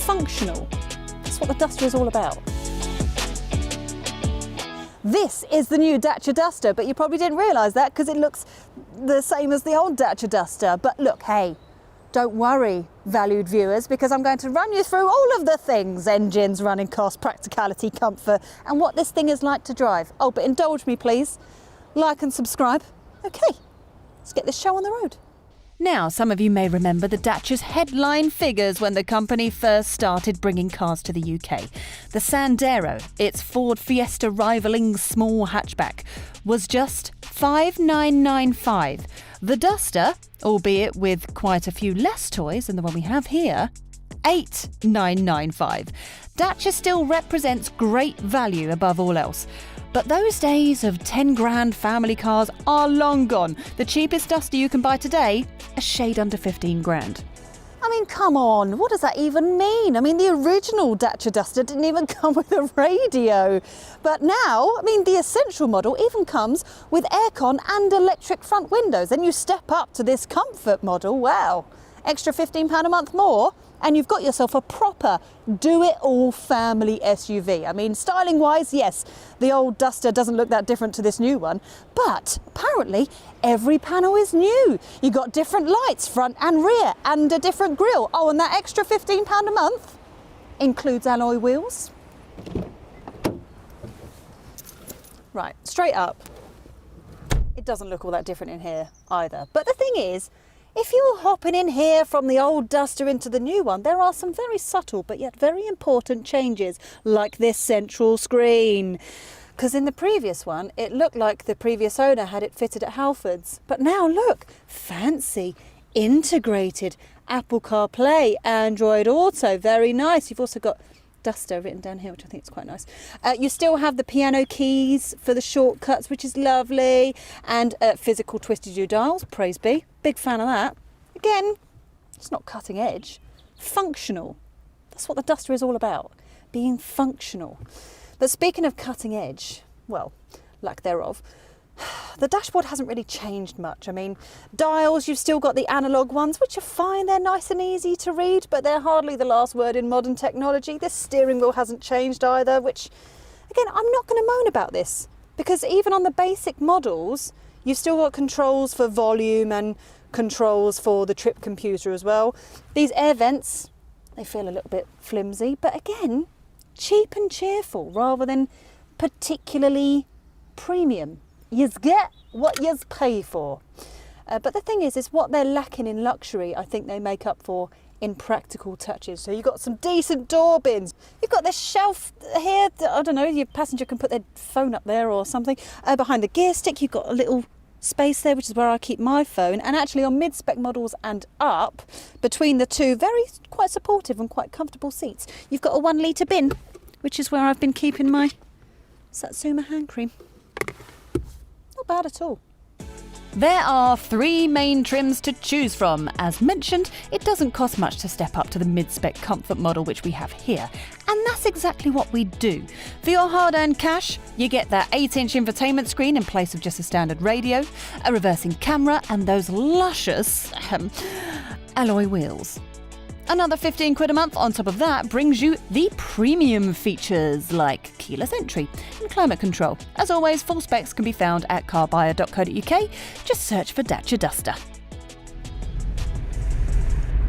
functional. That's what the Duster is all about. This is the new Dacia Duster, but you probably didn't realise that because it looks the same as the old Dacia Duster. But look, hey, don't worry, valued viewers, because I'm going to run you through all of the things: engines, running costs, practicality, comfort, and what this thing is like to drive. Oh, but indulge me, please. Like and subscribe. Okay, let's get this show on the road. Now, some of you may remember the Dacia's headline figures when the company first started bringing cars to the UK. The Sandero, its Ford Fiesta rivaling small hatchback, was just $5,995. The Duster, albeit with quite a few less toys than the one we have here, $8,995. Dacia still represents great value above all else. But those days of 10 grand family cars are long gone. The cheapest Duster you can buy today, a shade under 15 grand. I mean, come on, what does that even mean? I mean, the original Dacia Duster didn't even come with a radio. But now, I mean, the Essential model even comes with aircon and electric front windows. Then you step up to this Comfort model, wow, extra £15 a month more, and you've got yourself a proper do-it-all family SUV. I mean, styling-wise, yes, the old Duster doesn't look that different to this new one, but apparently every panel is new. You got different lights, front and rear, and a different grille. Oh, and that extra £15 a month includes alloy wheels. Right, straight up, it doesn't look all that different in here either. But the thing is, if you're hopping in here from the old Duster into the new one, there are some very subtle but yet very important changes, like this central screen. Because in the previous one, it looked like the previous owner had it fitted at Halfords. But now look, fancy, integrated, Apple CarPlay, Android Auto, very nice. You've also got Duster written down here, which I think is quite nice. You still have the piano keys for the shortcuts, which is lovely, and physical twisted U dials, praise be. Big fan of that. Again, it's not cutting edge, functional. That's what the Duster is all about, being functional. But speaking of cutting edge, well, lack thereof, the dashboard hasn't really changed much. I mean, dials, you've still got the analogue ones, which are fine. They're nice and easy to read, but they're hardly the last word in modern technology. The steering wheel hasn't changed either, which, again, I'm not going to moan about this, because even on the basic models, you've still got controls for volume and controls for the trip computer as well. These air vents, they feel a little bit flimsy, but again, cheap and cheerful rather than particularly premium. You get what you pay for. But the thing is what they're lacking in luxury, I think they make up for in practical touches. So you've got some decent door bins. You've got this shelf here, I don't know, your passenger can put their phone up there or something. Behind the gear stick, you've got a little space there, which is where I keep my phone. And actually on mid-spec models and up, between the two, quite supportive and quite comfortable seats, you've got a 1 litre bin, which is where I've been keeping my Satsuma hand cream. Not bad at all. There are 3 main trims to choose from. As mentioned, it doesn't cost much to step up to the mid-spec Comfort model, which we have here. And that's exactly what we do. For your hard-earned cash, you get that 8-inch infotainment screen in place of just a standard radio, a reversing camera, and those luscious alloy wheels. Another 15 quid a month on top of that brings you the premium features like keyless entry and climate control. As always, full specs can be found at carbuyer.co.uk. Just search for Dacia Duster.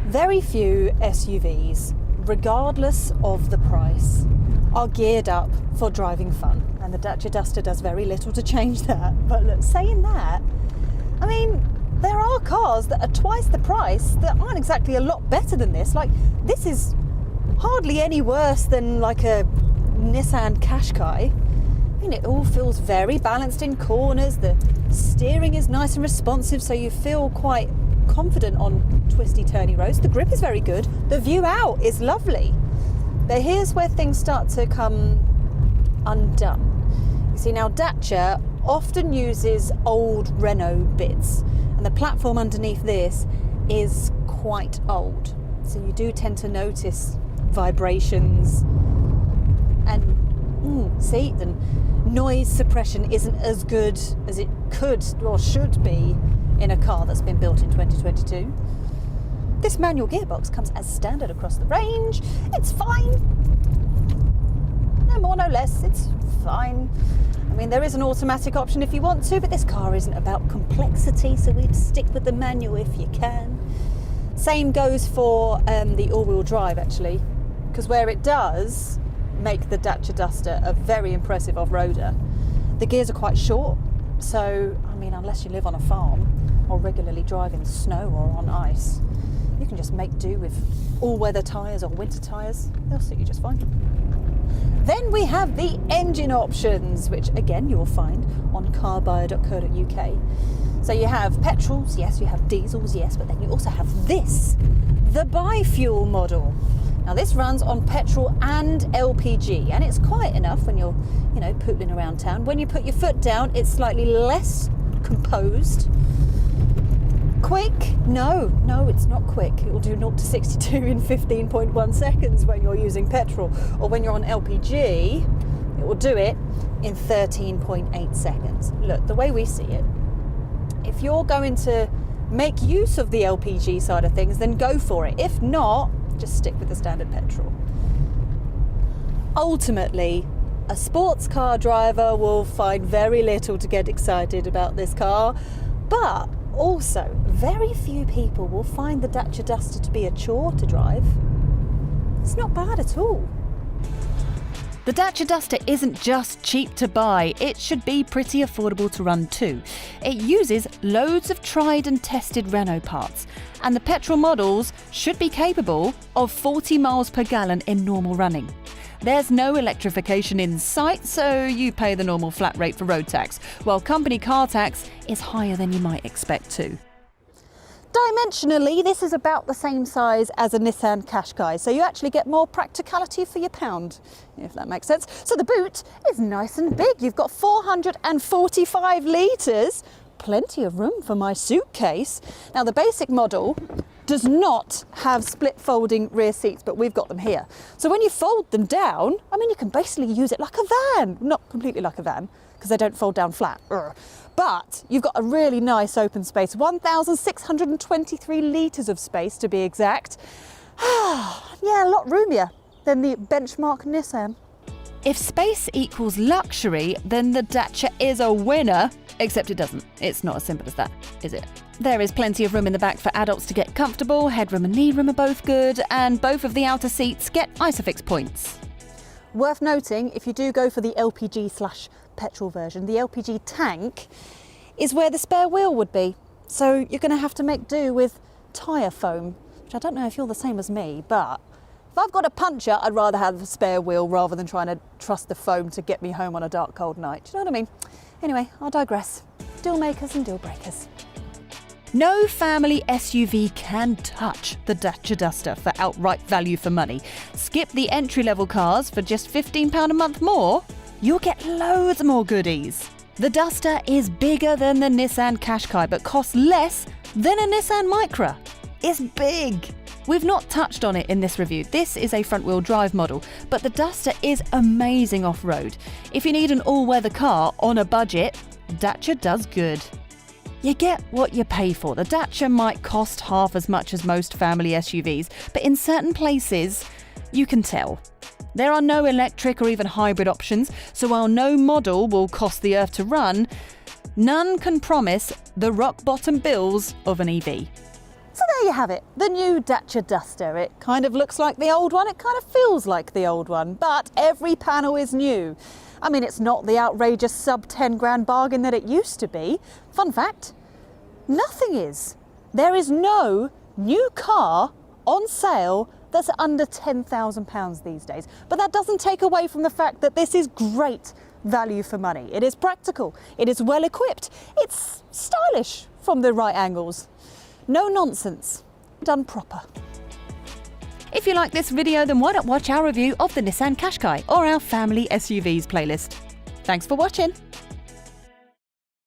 Very few SUVs, regardless of the price, are geared up for driving fun. And the Dacia Duster does very little to change that. But look, saying that, I mean, there are cars that are twice the price that aren't exactly a lot better than this. Like, this is hardly any worse than like a Nissan Qashqai. I mean, it all feels very balanced in corners. The steering is nice and responsive, so you feel quite confident on twisty, turny roads. The grip is very good. The view out is lovely. But here's where things start to come undone. You see, now Dacia often uses old Renault bits, and the platform underneath this is quite old. So you do tend to notice vibrations and see, the noise suppression isn't as good as it could or should be in a car that's been built in 2022. This manual gearbox comes as standard across the range. It's fine. No more, no less. It's fine. I mean, there is an automatic option if you want to, but this car isn't about complexity, so we'd stick with the manual if you can. Same goes for the all-wheel drive, actually, because where it does make the Dacia Duster a very impressive off-roader, the gears are quite short. So, I mean, unless you live on a farm or regularly drive in snow or on ice, you can just make do with all-weather tyres or winter tyres. They'll suit you just fine. Then we have the engine options, which again you will find on carbuyer.co.uk. So you have petrols, yes, you have diesels, yes, but then you also have this, the bi-fuel model. Now this runs on petrol and LPG, and it's quiet enough when you're, pootling around town. When you put your foot down, it's slightly less composed. Quick? No, it's not quick. It will do 0 to 62 in 15.1 seconds when you're using petrol, or when you're on LPG, it will do it in 13.8 seconds. Look, the way we see it, if you're going to make use of the LPG side of things, then go for it. If not, just stick with the standard petrol. Ultimately, a sports car driver will find very little to get excited about this car, but also very few people will find the Dacia Duster to be a chore to drive. It's not bad at all. The Dacia Duster isn't just cheap to buy, it should be pretty affordable to run too. It uses loads of tried and tested Renault parts, and the petrol models should be capable of 40 miles per gallon in normal running. There's no electrification in sight, so you pay the normal flat rate for road tax, while company car tax is higher than you might expect too. Dimensionally, this is about the same size as a Nissan Qashqai, so you actually get more practicality for your pound, if that makes sense. So the boot is nice and big. You've got 445 litres, plenty of room for my suitcase. Now the basic model does not have split folding rear seats, but we've got them here. So when you fold them down, I mean, you can basically use it like a van. Not completely like a van, because they don't fold down flat. But you've got a really nice open space, 1,623 litres of space to be exact. Yeah, a lot roomier than the benchmark Nissan. If space equals luxury, then the Dacia is a winner, except it doesn't. It's not as simple as that, is it? There is plenty of room in the back for adults to get comfortable, headroom and knee room are both good, and both of the outer seats get ISOFIX points. Worth noting, if you do go for the LPG/petrol version, the LPG tank is where the spare wheel would be. So you're going to have to make do with tyre foam, which I don't know if you're the same as me, but if I've got a puncture, I'd rather have a spare wheel rather than trying to trust the foam to get me home on a dark, cold night. Do you know what I mean? Anyway, I'll digress. Deal makers and deal breakers. No family SUV can touch the Dacia Duster for outright value for money. Skip the entry-level cars for just £15 a month more. You'll get loads more goodies. The Duster is bigger than the Nissan Qashqai, but costs less than a Nissan Micra. It's big. We've not touched on it in this review. This is a front-wheel drive model, but the Duster is amazing off-road. If you need an all-weather car on a budget, Dacia does good. You get what you pay for. The Dacia might cost half as much as most family SUVs, but in certain places, you can tell. There are no electric or even hybrid options, so while no model will cost the earth to run, none can promise the rock-bottom bills of an EV. So there you have it, the new Dacia Duster. It kind of looks like the old one, it kind of feels like the old one, but every panel is new. I mean, it's not the outrageous sub 10 grand bargain that it used to be. Fun fact, nothing is. There is no new car on sale that's under £10,000 these days. But that doesn't take away from the fact that this is great value for money. It is practical, it is well equipped, it's stylish from the right angles. No nonsense, done proper. If you like this video, then why not watch our review of the Nissan Qashqai or our family SUVs playlist. Thanks for watching.